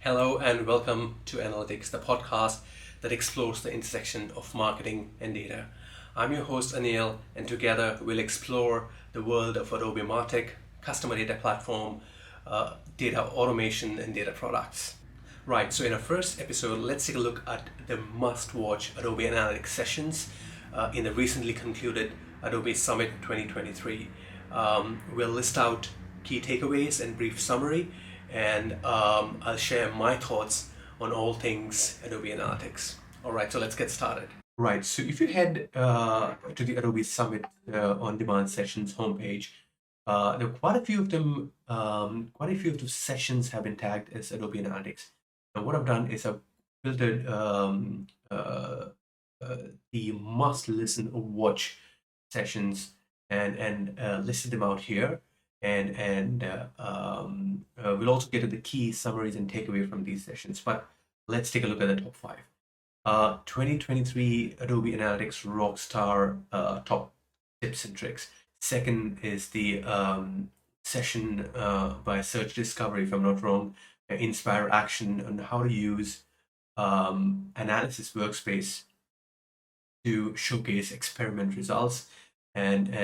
Hello and welcome to Analytics, the podcast that explores the intersection of marketing and data. I'm your host Anil, and together we'll explore the world of Adobe Martech, customer data platform, data automation, and data products. Right, so in our first episode, let's take a look at the must-watch Adobe Analytics sessions in the recently concluded Adobe Summit 2023. We'll list out key takeaways and brief summary, and I'll share my thoughts on all things Adobe Analytics. All right, so let's get started. Right, so if you head to the Adobe Summit on-demand sessions homepage, there are quite a few of them. Quite a few of the sessions have been tagged as Adobe Analytics. And what I've done is I've filtered the must-listen or watch sessions and listed them out here. And we'll also get to the key summaries and takeaway from these sessions. But let's take a look at the top five. 2023 Adobe Analytics Rockstar top tips and tricks. Second is the session by Search Discovery, if I'm not wrong, Inspire Action on how to use Analysis Workspace to showcase experiment results. And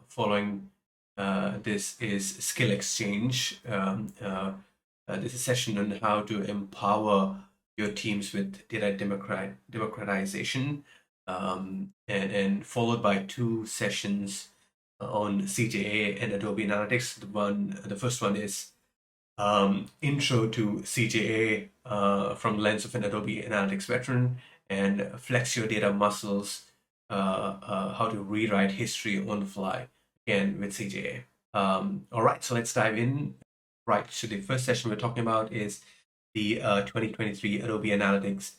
following this is Skill Exchange. This is a session on how to empower your teams with data democratization, and followed by two sessions on CJA and Adobe Analytics. The first one is Intro to CJA from the lens of an Adobe Analytics veteran, and Flex Your Data Muscles, how to rewrite history on the fly, again with CJA. All right, so let's dive in. Right, so the first session we're talking about is the 2023 Adobe Analytics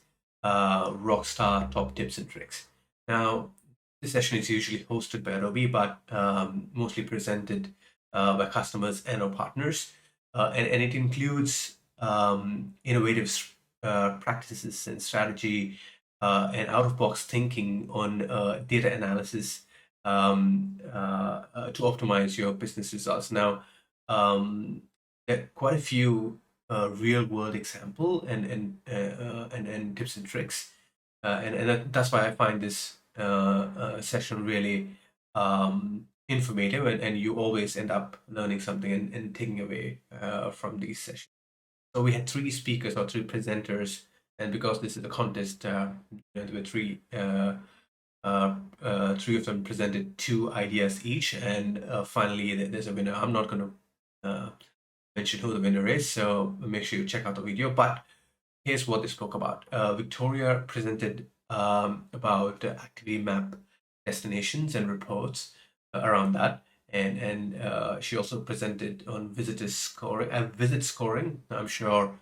Rockstar Top Tips and Tricks. Now, this session is usually hosted by Adobe, but mostly presented by customers and or partners. And it includes innovative practices and strategy and out-of-box thinking on data analysis to optimize your business results. Now, there are quite a few real-world example and tips and tricks, and that's why I find this session really informative, and you always end up learning something and taking away from these sessions. So we had three speakers or three presenters, and because this is a contest, there were three of them presented two ideas each, and finally there's a winner. I'm not going to mention who the winner is, so make sure you check out the video. But here's what they spoke about. Victoria presented about activity map destinations and reports around that, and she also presented on visit scoring. I'm sure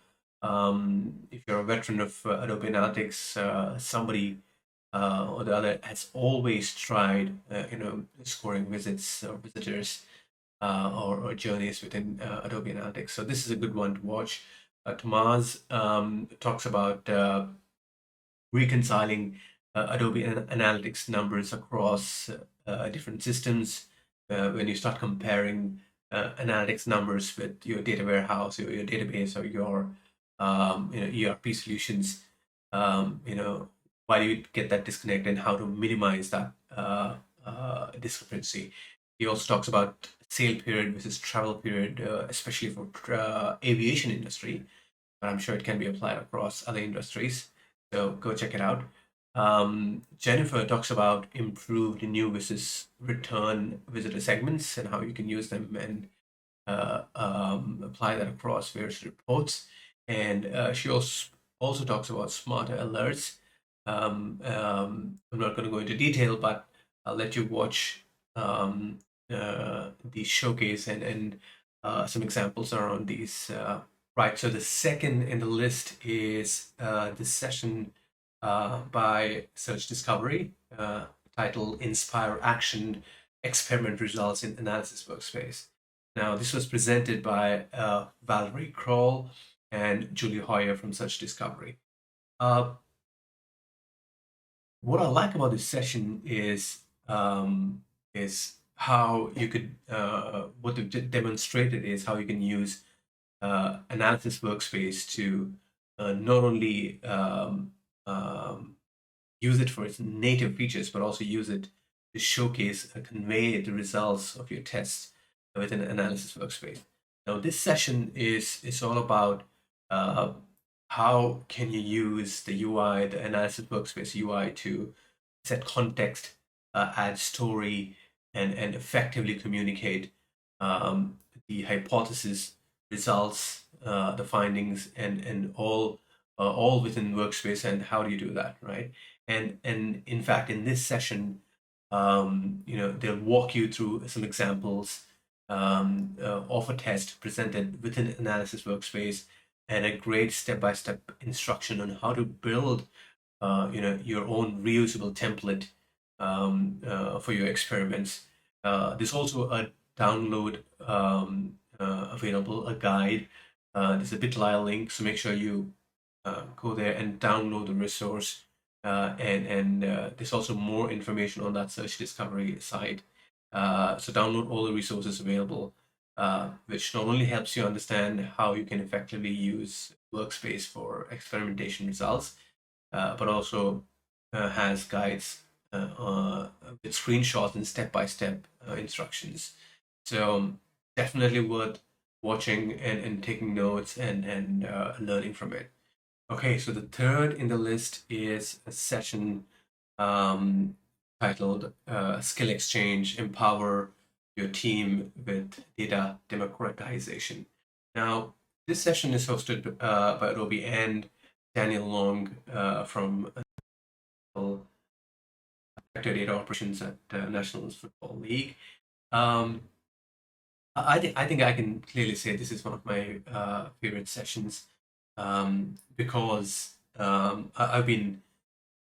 if you're a veteran of Adobe Analytics, somebody or the other has always tried scoring visits or visitors or journeys within Adobe Analytics. So this is a good one to watch. Tomas talks about reconciling Adobe Analytics numbers across different systems. When you start comparing analytics numbers with your data warehouse, your database, or your ERP solutions, why do you get that disconnect and how to minimize that discrepancy. He also talks about sale period versus travel period, especially for aviation industry, but I'm sure it can be applied across other industries. So go check it out. Jennifer talks about improved new versus return visitor segments and how you can use them and apply that across various reports. And she also talks about smarter alerts. I'm not going to go into detail, but I'll let you watch the showcase and some examples around these. Right, so the second in the list is this session by Search Discovery, titled Inspire Action, Experiment Results in Analysis Workspace. Now, this was presented by Valerie Kroll and Julie Hoyer from Search Discovery. What I like about this session is how you could what they've demonstrated is how you can use analysis workspace to not only use it for its native features, but also use it to showcase and convey the results of your tests within an analysis workspace. Now, this session is all about uh, how can you use the UI, the analysis workspace UI, to set context, add story, and effectively communicate the hypothesis, results, the findings, and all within Workspace. And how do you do that, right? And in fact, in this session, they'll walk you through some examples of a test presented within Analysis Workspace, and a great step-by-step instruction on how to build your own reusable template for your experiments. There's also a download available, a guide. There's a bitly link, so make sure you go there and download the resource. And there's also more information on that search discovery site. So download all the resources available, which not only helps you understand how you can effectively use Workspace for experimentation results, but also has guides with screenshots and step-by-step instructions. So definitely worth watching and taking notes and learning from it. Okay, so the third in the list is a session um, titled Skill Exchange, Empower Your Team with Data Democratization. Now, this session is hosted by Adobe and Daniel Long from Director Data Operations at National Football League. Um, I think I can clearly say this is one of my favorite sessions because I've been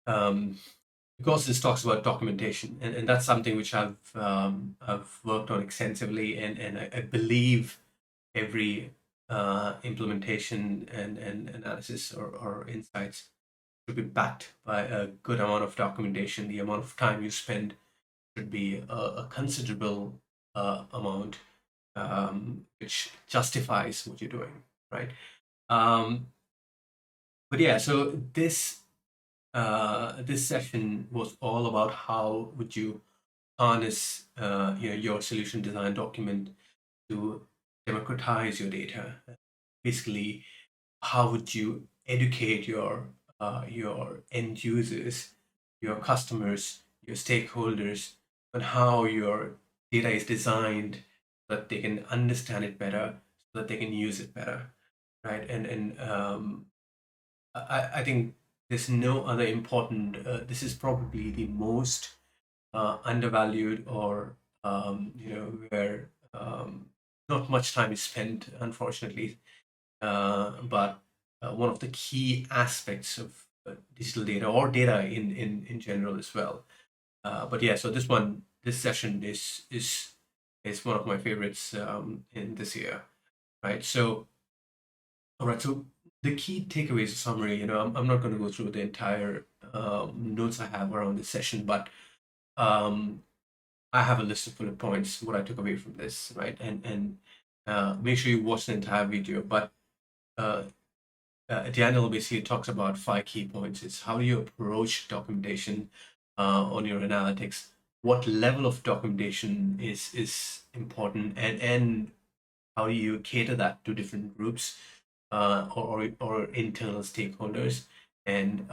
because this talks about documentation, and that's something which I've worked on extensively, and I believe every implementation and analysis or insights should be backed by a good amount of documentation. The amount of time you spend should be a considerable amount, which justifies what you're doing, right? Um, but yeah, so this session was all about how would you harness your solution design document to democratize your data. Basically, how would you educate your end users, your customers, your stakeholders on how your data is designed so that they can understand it better, so that they can use it better, right? And I think there's no other important. This is probably the most undervalued, or where not much time is spent, unfortunately. But one of the key aspects of digital data, or data in general as well. But yeah, so this session is one of my favorites in this year, right? So all right, so the key takeaways summary, I'm not going to go through the entire notes I have around this session, but um, I have a list of bullet points, what I took away from this, right? And make sure you watch the entire video. But uh, Daniel basically talks about 5 key points. It's how do you approach documentation on your analytics? What level of documentation is important, and how do you cater that to different groups or internal stakeholders? And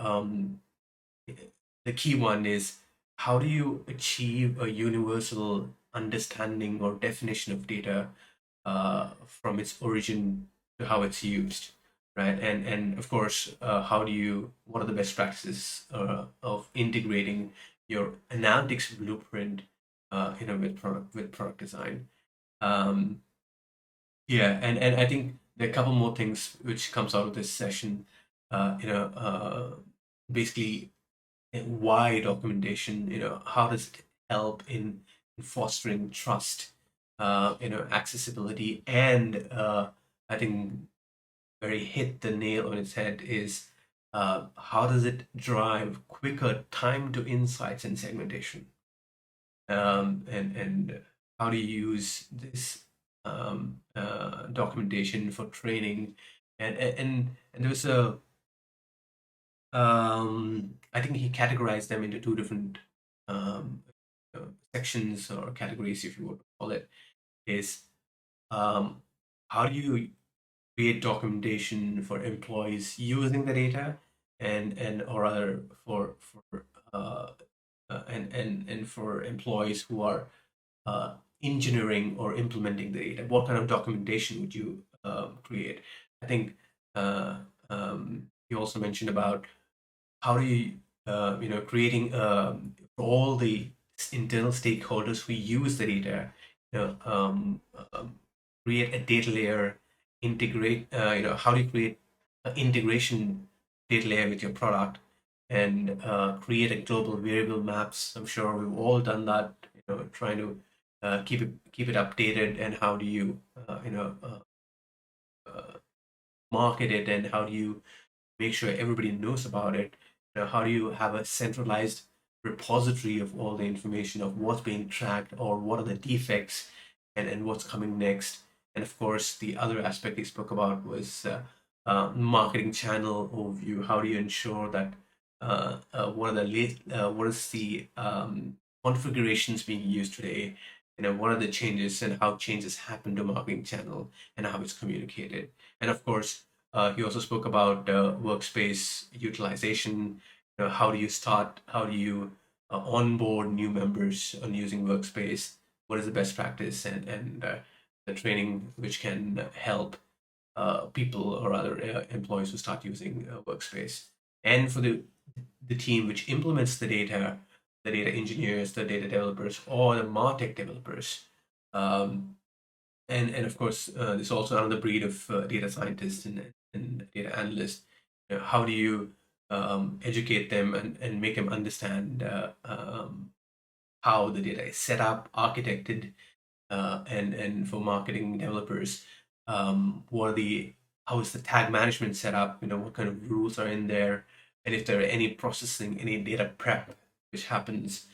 the key one is how do you achieve a universal understanding or definition of data from its origin to how it's used, right? And of course, what are the best practices of integrating your analytics blueprint with product design? Um, yeah, and I think there are a couple more things which comes out of this session. Basically, why documentation? How does it help in fostering trust? Accessibility, and I think very hit the nail on its head is how does it drive quicker time to insights and segmentation? And how do you use this documentation, for training, and there was a I think he categorized them into two different um, sections or categories, if you would call it. Is um, how do you create documentation for employees using the data, and or rather for uh, and for employees who are uh, engineering or implementing the data. What kind of documentation would you create? I think uh, you also mentioned about how do you creating for all the internal stakeholders who use the data, you know, create a data layer, integrate, how do you create an integration data layer with your product, and create a global variable maps. I'm sure we've all done that, trying to keep it updated. And how do you uh, market it, and how do you make sure everybody knows about it? How do you have a centralized repository of all the information of what's being tracked, or what are the defects, and what's coming next? And of course, the other aspect he spoke about was marketing channel overview. How do you ensure that what is the configurations being used today? What are the changes, and how changes happen to marketing channel, and how it's communicated? And of course, he also spoke about workspace utilization. How do you start? How do you onboard new members on using workspace? What is the best practice, and the training which can help people, or other employees who start using workspace? And for the team which implements the data engineers, the data developers, or the MarTech developers. And of course, there's also another breed of data scientists and data analysts. How do you educate them, and make them understand how the data is set up, architected, and for marketing developers, what are the how is the tag management set up? What kind of rules are in there, and if there are any processing, any data prep which happens,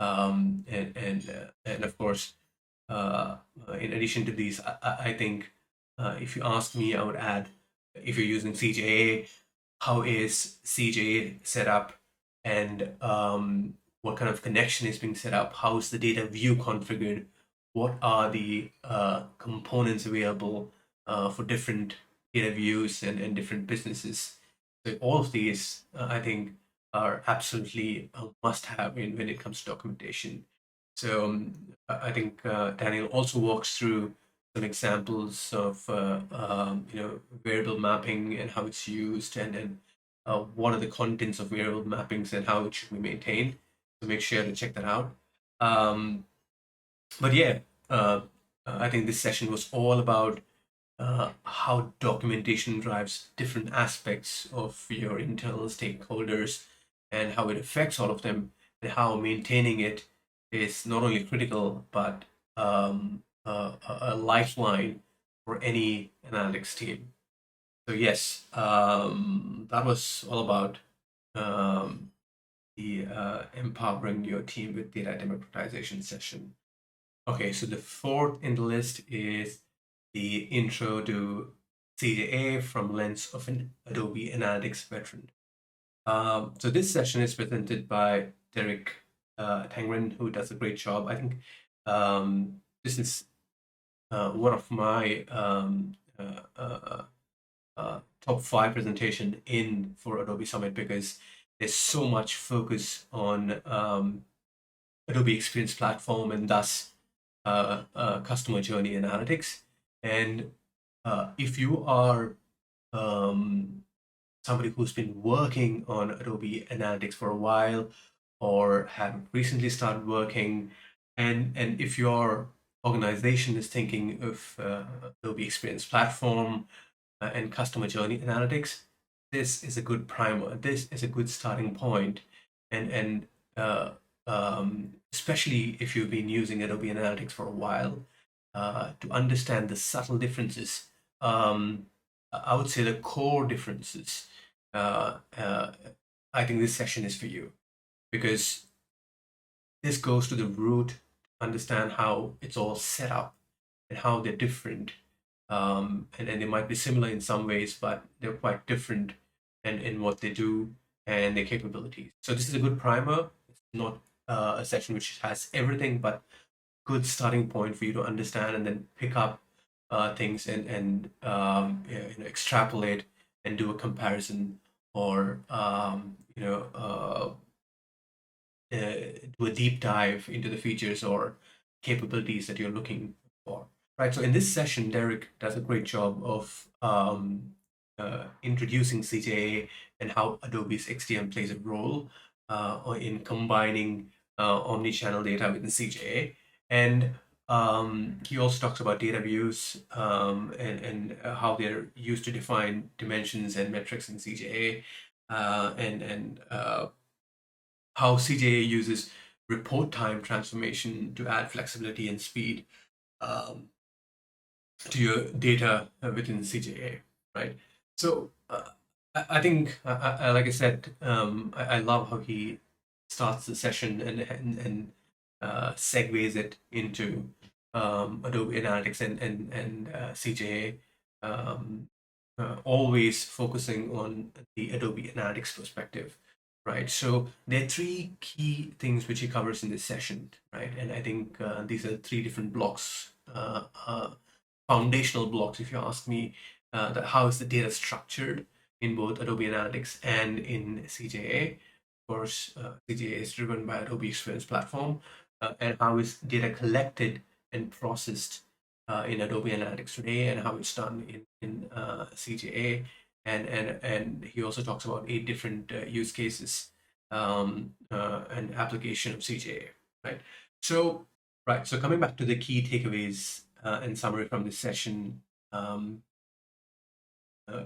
and of course, in addition to these, I think if you ask me, I would add, if you're using CJA, how is CJA set up, and what kind of connection is being set up? How is the data view configured? What are the components available for different data views, and different businesses? So all of these, I think, are absolutely a must-have when it comes to documentation. So I think Daniel also walks through some examples of variable mapping, and how it's used, and what are the contents of variable mappings, and how it should be maintained. So make sure to check that out. Um, but yeah, uh, I think this session was all about how documentation drives different aspects of your internal stakeholders, and how it affects all of them, and how maintaining it is not only critical, but a lifeline for any analytics team. So yes, that was all about um, the empowering your team with data democratization session. Okay, so the fourth in the list is the intro to CDA from lens of an Adobe Analytics veteran. So this session is presented by Derek Tangren, who does a great job. I think this is one of my top 5 presentation in for Adobe Summit, because there's so much focus on Adobe Experience Platform, and thus customer journey analytics. And if you are somebody who's been working on Adobe Analytics for a while, or have recently started working, and if your organization is thinking of Adobe Experience Platform and customer journey analytics, this is a good primer. This is a good starting point, and uh, especially if you've been using Adobe Analytics for a while, to understand the subtle differences. I would say the core differences. Uh, uh, I think this session is for you, because this goes to the root, understand how it's all set up, and how they're different, and they might be similar in some ways, but they're quite different in what they do and their capabilities. So this is a good primer. It's not a session which has everything, but good starting point for you to understand and then pick up things and extrapolate and do a comparison or do a deep dive into the features or capabilities that you're looking for. Right. So in this session, Derek does a great job of introducing CJA and how Adobe's XDM plays a role in combining omni-channel data within CJA. And he also talks about data views and how they're used to define dimensions and metrics in CJA, and how CJA uses report time transformation to add flexibility and speed um, to your data within CJA, right? So I think, like I said, I love how he starts the session and segues it into Adobe Analytics and CJA, always focusing on the Adobe Analytics perspective, right? So there are three key things which he covers in this session, right? And I think these are three different blocks, foundational blocks, if you ask me, that how is the data structured in both Adobe Analytics and in CJA. Of course, CJA is driven by Adobe Experience Platform, and how is data collected and processed in Adobe Analytics today, and how it's done in CJA. And he also talks about 8 different use cases and application of CJA, right? So, right. So coming back to the key takeaways and summary from this session um,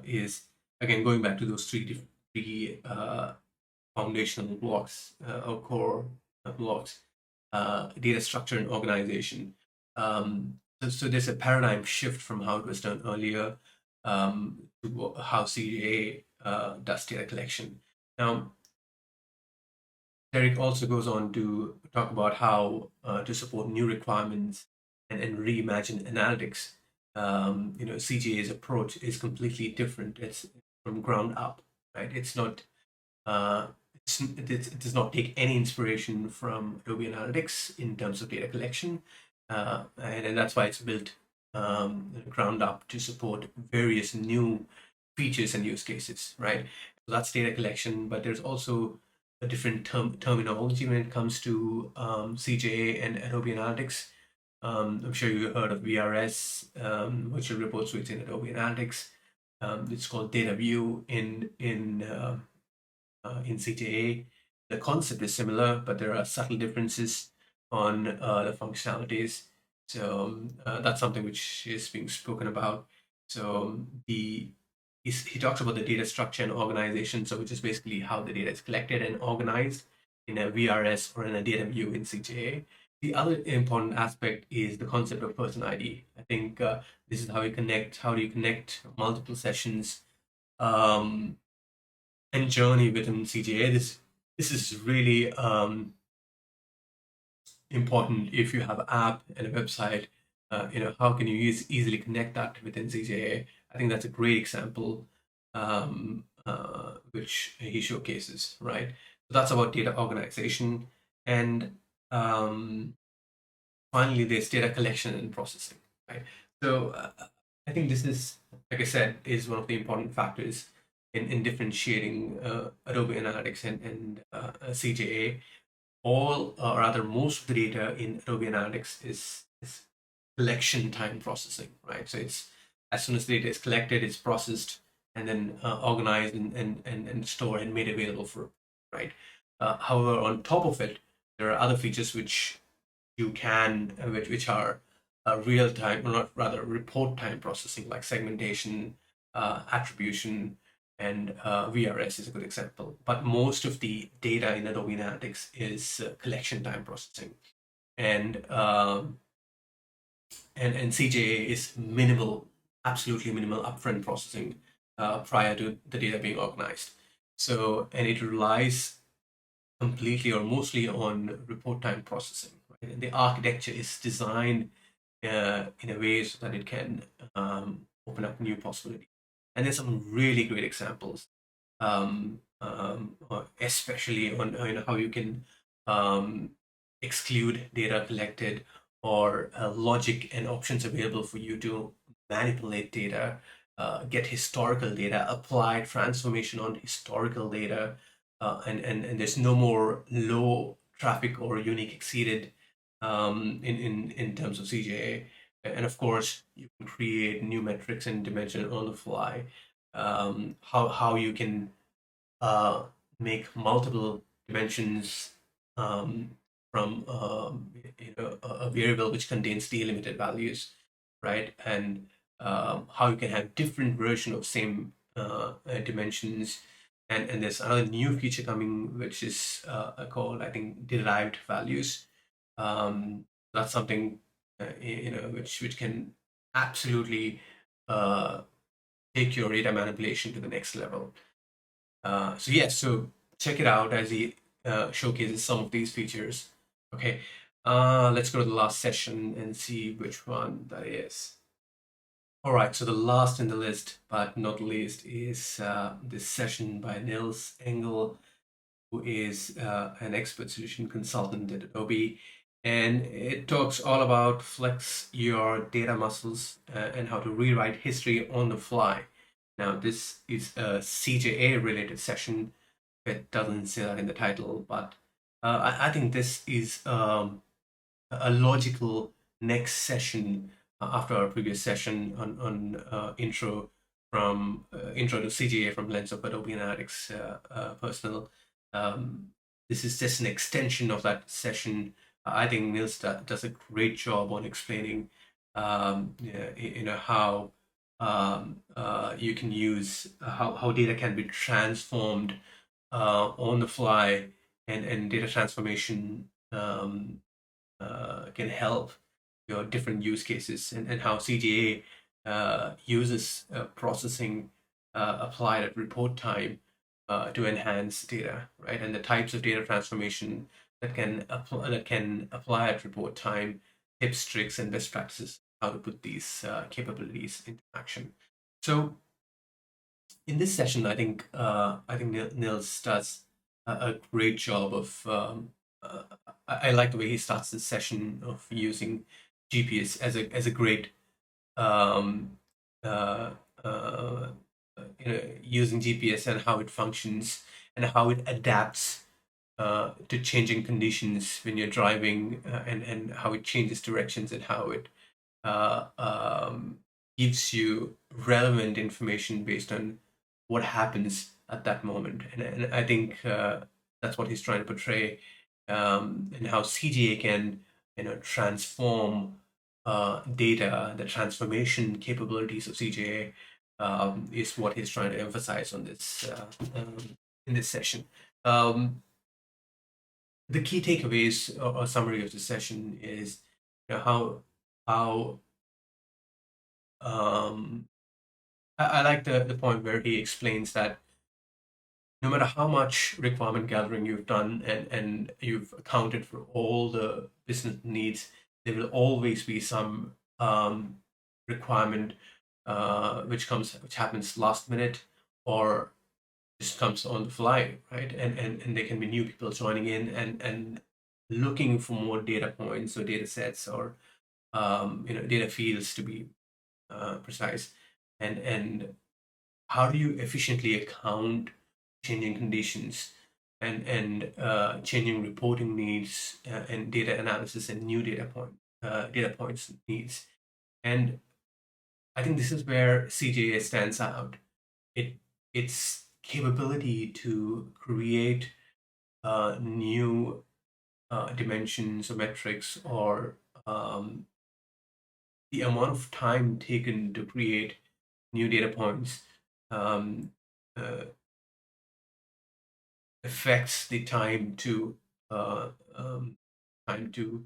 is again going back to those three foundational blocks or core blocks: data structure and organization. So there's a paradigm shift from how it was done earlier to how CDA does data collection. Now, Derek also goes on to talk about how to support new requirements and reimagine analytics. CGA's approach is completely different. It's from ground up, right? It's not. Uh, it does not take any inspiration from Adobe Analytics in terms of data collection, and that's why it's built ground up to support various new features and use cases, right? So that's data collection, but there's also a different terminology when it comes to CJA and Adobe Analytics. I'm sure you heard of VRS, Virtual Report Suites in Adobe Analytics. It's called Data View in CJA. The concept is similar, but there are subtle differences on the functionalities. So that's something which is being spoken about. So he talks about the data structure and organization, so which is basically how the data is collected and organized in a VRS or in a data view in CJA. The other important aspect is the concept of person ID. I think this is how you connect. How do you connect multiple sessions and journey within CJA? This is really important if you have an app and a website. How can you easily connect that within CJA? I think that's a great example which he showcases, right? So that's about data organization. And finally, there's data collection and processing, right? So I think this is, like I said, is one of the important factors in differentiating Adobe Analytics and CJA. All, or rather, most of the data in Adobe Analytics is collection time processing, right? So it's as soon as the data is collected, it's processed and then organized and stored and made available for, right? However, on top of it, there are other features which you can, which are real time, or not rather report time processing, like segmentation, attribution, and VRS is a good example. But most of the data in Adobe Analytics is collection time processing, and and CJA is minimal, absolutely minimal upfront processing prior to the data being organized. So, and it relies completely or mostly on report time processing. Right? And the architecture is designed in a way so that it can open up new possibilities. And there's some really great examples, especially on how you can um, exclude data collected, or logic and options available for you to manipulate data, get historical data, apply transformation on historical data, and there's no more low traffic or unique exceeded in terms of CJA. And of course, you can create new metrics and dimension on the fly. How you can uh, make multiple dimensions um, from a variable which contains delimited values, right? And how you can have different version of same dimensions. And there's another new feature coming, which is called, I think, derived values. That's something which can absolutely uh, take your data manipulation to the next level. So yes, so check it out as he showcases some of these features. Okay, let's go to the last session and see which one that is. All right, so the last in the list, but not least, is this session by Nils Engel, who is an expert solution consultant at Adobe. And it talks all about flex your data muscles and how to rewrite history on the fly. Now, this is a CJA related session. It doesn't say that in the title, but I think this is a logical next session after our previous session on intro to CGA from lens of Adobe Analytics personal. Um, this is just an extension of that session. I think Nils does a great job on explaining, yeah, how you can use how data can be transformed on the fly, and data transformation can help your different use cases, and how CGA uses processing applied at report time to enhance data, right? And the types of data transformation that can apply at report time, tips, tricks, and best practices, how to put these capabilities into action. So in this session, I think Nils does a great job of. I like the way he starts the session of using GPS as a great um, uh, uh, using GPS and how it functions and how it adapts to changing conditions when you're driving, and how it changes directions, and how it uh, um, gives you relevant information based on what happens at that moment. And I think that's what he's trying to portray, and how CGA can transform data. The transformation capabilities of CGA is what he's trying to emphasize on this in this session. Um, the key takeaways or summary of the session is how um, I like the point where he explains that no matter how much requirement gathering you've done, and you've accounted for all the business needs, there will always be some requirement which happens last minute, or just comes on the fly, right? And there can be new people joining in, and looking for more data points or data sets, or data fields to be precise. And how do you efficiently account changing conditions, and changing reporting needs, and data analysis, and new data points needs. And I think this is where CJA stands out. Its capability to create new dimensions or metrics, or um, the amount of time taken to create new data points um, uh, affects the uh, um, time to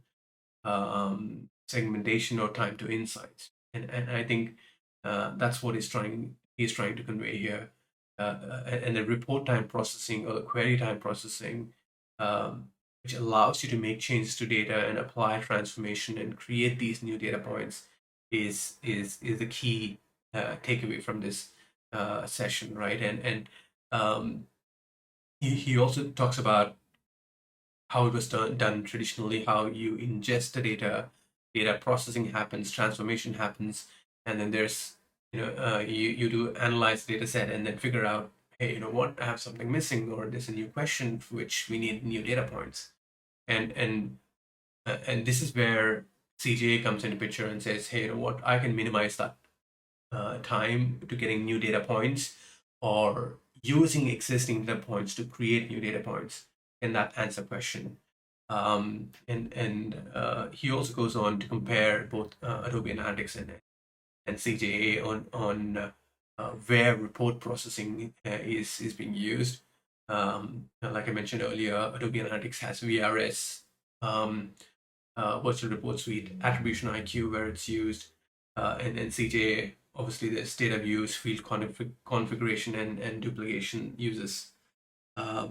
segmentation, or time to insights. And I think that's what he's trying to convey here. And the report time processing, or the query time processing, um, which allows you to make changes to data and apply transformation and create these new data points, is the key takeaway from this session, right? And um, he also talks about how it was done traditionally, how you ingest the data processing happens, transformation happens, and then there's, you do analyze the data set and then figure out, hey, you know what, I have something missing, or there's a new question for which we need new data points. And this is where CJA comes into picture and says, hey, you know what, I can minimize that time to getting new data points, or using existing data points to create new data points. And that answer question. And he also goes on to compare both Adobe Analytics and CJA on where report processing is being used. Like I mentioned earlier, Adobe Analytics has VRS, Virtual Report Suite, Attribution IQ, where it's used, and CJA, obviously, there's data views, field configuration, and duplication uses uh,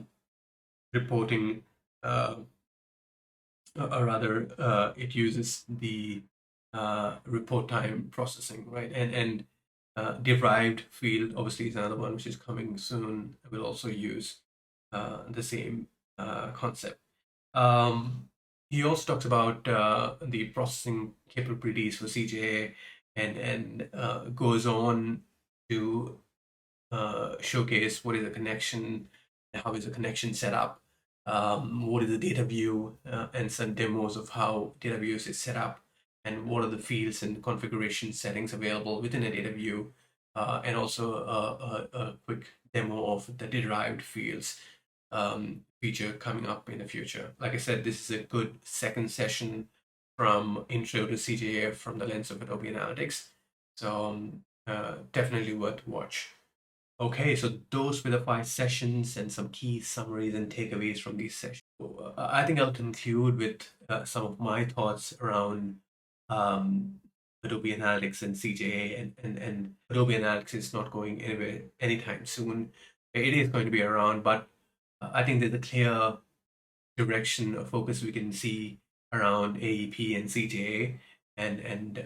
reporting, uh, or rather, it uses the report time processing, right? And derived field, obviously, is another one which is coming soon. Will also use the same concept. Um, he also talks about the processing capabilities for CJA, and goes on to showcase what is a connection, how is a connection set up, what is the data view, and some demos of how data views is set up, and what are the fields and configuration settings available within a data view, and also a quick demo of the derived fields feature coming up in the future. Like I said, this is a good second session from Intro to CJA from the lens of Adobe Analytics. So definitely worth to watch. Okay, so those were the 5 sessions and some key summaries and takeaways from these sessions. I think I'll conclude with some of my thoughts around um, Adobe Analytics and CJA, and Adobe Analytics is not going anywhere anytime soon. It is going to be around, but I think there's a clear direction of focus we can see around AEP and CJA, and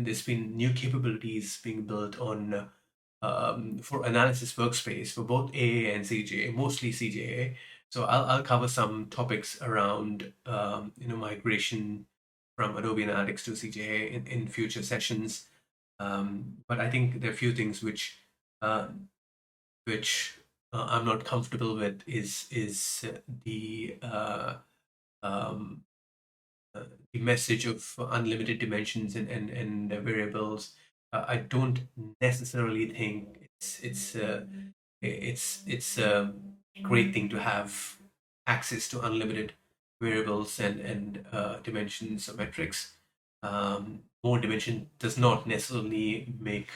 there's been new capabilities being built on for analysis workspace for both AA and CJA, mostly CJA. So I'll cover some topics around migration from Adobe Analytics to CJA in future sessions. But I think there are a few things uh, which I'm not comfortable with is um, the message of unlimited dimensions and variables. I don't necessarily think it's a great thing to have access to unlimited variables and dimensions or metrics. More dimension does not necessarily make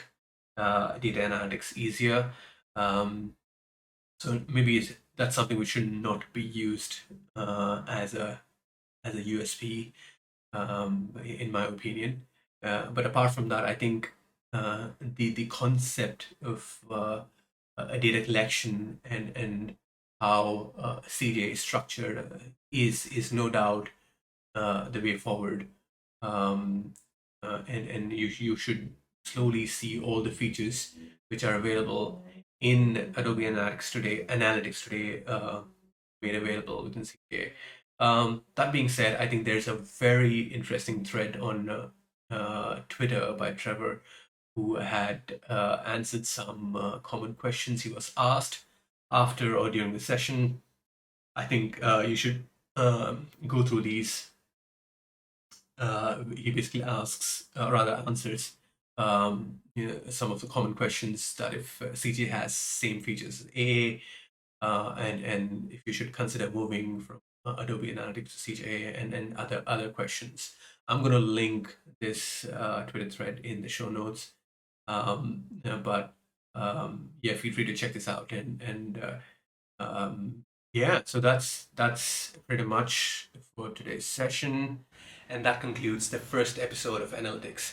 data analytics easier. Um, so maybe that's something which should not be used as a USP, in my opinion. But apart from that, I think the concept of a data collection and how CJ is structured is no doubt the way forward. Um, and you should slowly see all the features which are available in Adobe Analytics today, made available within CJ. That being said, I think there's a very interesting thread on Twitter by Trevor, who had answered some common questions he was asked after or during the session. I think you should go through these. He basically asks, rather answers, some of the common questions that if CJ has same features as AA, and if you should consider moving from Adobe Analytics to CJA, and other questions. I'm going to link this Twitter thread in the show notes. But yeah, feel free to check this out, and yeah, so that's pretty much for today's session, and that concludes the first episode of Analytics.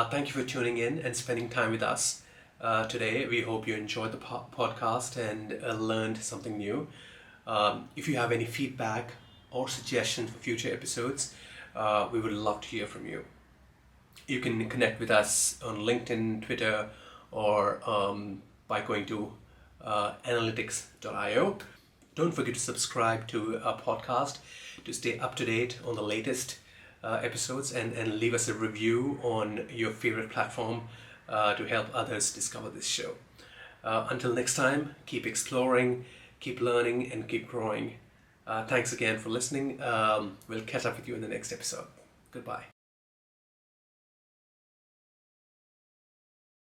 Thank you for tuning in and spending time with us today. We hope you enjoyed the podcast and learned something new. If you have any feedback or suggestions for future episodes, we would love to hear from you. You can connect with us on LinkedIn, Twitter, or by going to Anilytics.io. Don't forget to subscribe to our podcast to stay up to date on the latest episodes, and leave us a review on your favorite platform to help others discover this show. Until next time, keep exploring, keep learning, and keep growing. Thanks again for listening. We'll catch up with you in the next episode. Goodbye.